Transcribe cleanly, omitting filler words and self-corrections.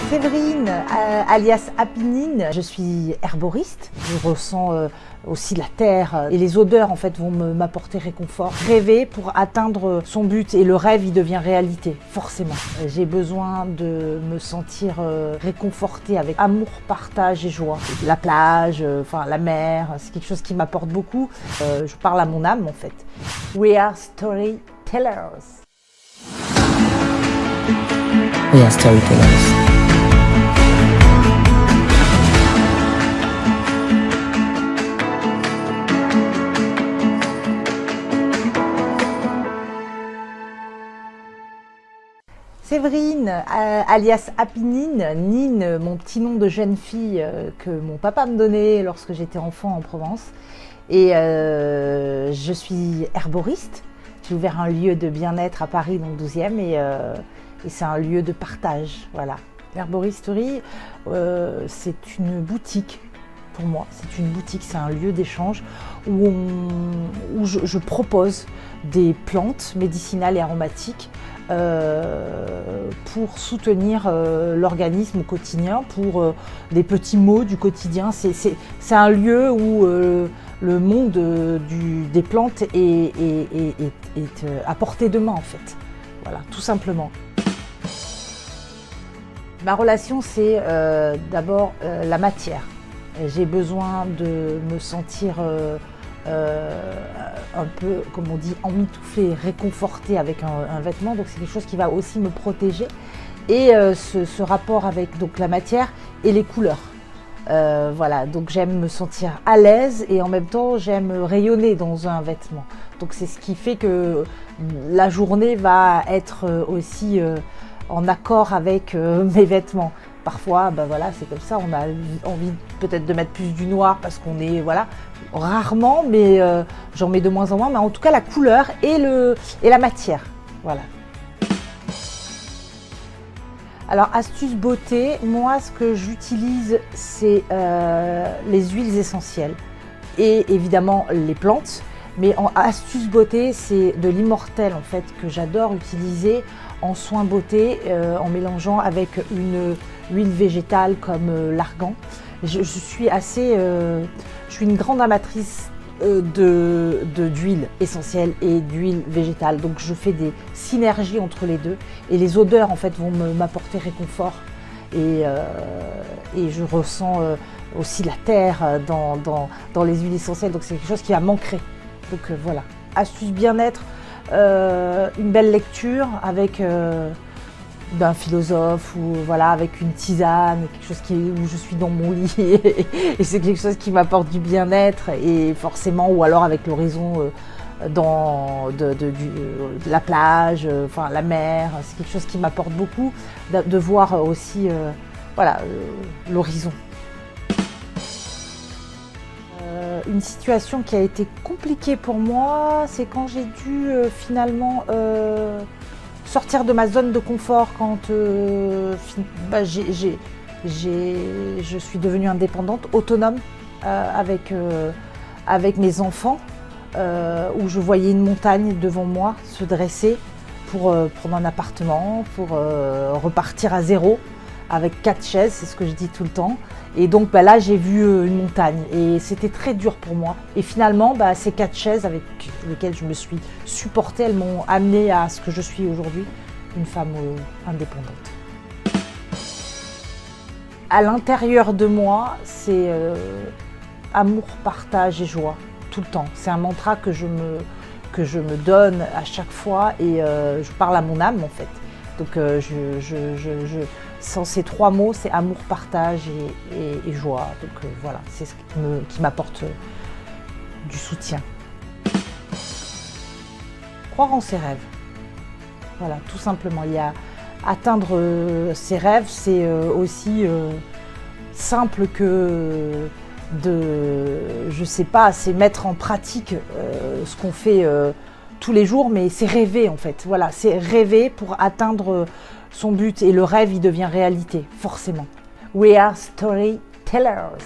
Séverine, alias Apinine, je suis herboriste. Je ressens aussi la terre et les odeurs en fait vont m'apporter réconfort. Rêver pour atteindre son but et le rêve il devient réalité, forcément. J'ai besoin de me sentir réconfortée avec amour, partage et joie. La plage, enfin la mer, c'est quelque chose qui m'apporte beaucoup. Je parle à mon âme en fait. We are storytellers. We are storytellers. Séverine, alias Apinine, Nine, mon petit nom de jeune fille que mon papa me donnait lorsque j'étais enfant en Provence. Et je suis herboriste. J'ai ouvert un lieu de bien-être à Paris dans le 12e et c'est un lieu de partage. Voilà. L'herboristerie, c'est une boutique. Pour moi, c'est une boutique, c'est un lieu d'échange où je propose des plantes médicinales et aromatiques pour soutenir l'organisme au quotidien, pour des petits maux du quotidien. C'est un lieu où le monde des plantes est à portée de main en fait. Voilà, tout simplement. Ma relation, c'est d'abord la matière. J'ai besoin de me sentir un peu, comme on dit, emmitouflée, réconfortée avec un vêtement. Donc c'est quelque chose qui va aussi me protéger. Et ce rapport avec donc, la matière et les couleurs. Voilà, donc j'aime me sentir à l'aise et en même temps j'aime rayonner dans un vêtement. Donc c'est ce qui fait que la journée va être aussi en accord avec mes vêtements. Parfois, ben voilà, c'est comme ça, on a envie peut-être de mettre plus du noir parce qu'on est, voilà, rarement, mais j'en mets de moins en moins. Mais en tout cas, la couleur et la matière, voilà. Alors, astuce beauté, moi, ce que j'utilise, c'est les huiles essentielles et évidemment les plantes. Mais en astuce beauté, c'est de l'immortel en fait que j'adore utiliser en soins beauté, en mélangeant avec une huile végétale comme l'argan. Je suis une grande amatrice d'huile essentielle et d'huile végétale. Donc je fais des synergies entre les deux et les odeurs en fait vont m'apporter réconfort et je ressens aussi la terre dans les huiles essentielles. Donc c'est quelque chose qui va m'ancrer. Donc voilà, astuce bien-être, une belle lecture avec d'un philosophe ou voilà avec une tisane, quelque chose où je suis dans mon lit et c'est quelque chose qui m'apporte du bien-être et forcément ou alors avec l'horizon de la plage, enfin la mer, c'est quelque chose qui m'apporte beaucoup de voir aussi voilà l'horizon. Une situation qui a été compliquée pour moi, c'est quand j'ai dû finalement sortir de ma zone de confort quand je suis devenue indépendante, autonome avec mes enfants, où je voyais une montagne devant moi se dresser pour prendre un appartement, pour repartir à zéro avec 4 chaises, c'est ce que je dis tout le temps. Et donc là, j'ai vu une montagne et c'était très dur pour moi. Et finalement, ces 4 chaises avec lesquelles je me suis supportée, elles m'ont amenée à ce que je suis aujourd'hui, une femme indépendante. À l'intérieur de moi, c'est amour, partage et joie, tout le temps. C'est un mantra que je me donne à chaque fois et je parle à mon âme en fait. Donc sans ces 3 mots, c'est amour, partage et joie. Donc voilà, c'est ce qui m'apporte du soutien. Croire en ses rêves. Voilà, tout simplement. Atteindre ses rêves, c'est aussi simple que je sais pas, c'est mettre en pratique ce qu'on fait tous les jours, mais c'est rêver en fait. Voilà, c'est rêver pour atteindre son but et le rêve il devient réalité, forcément. We are storytellers.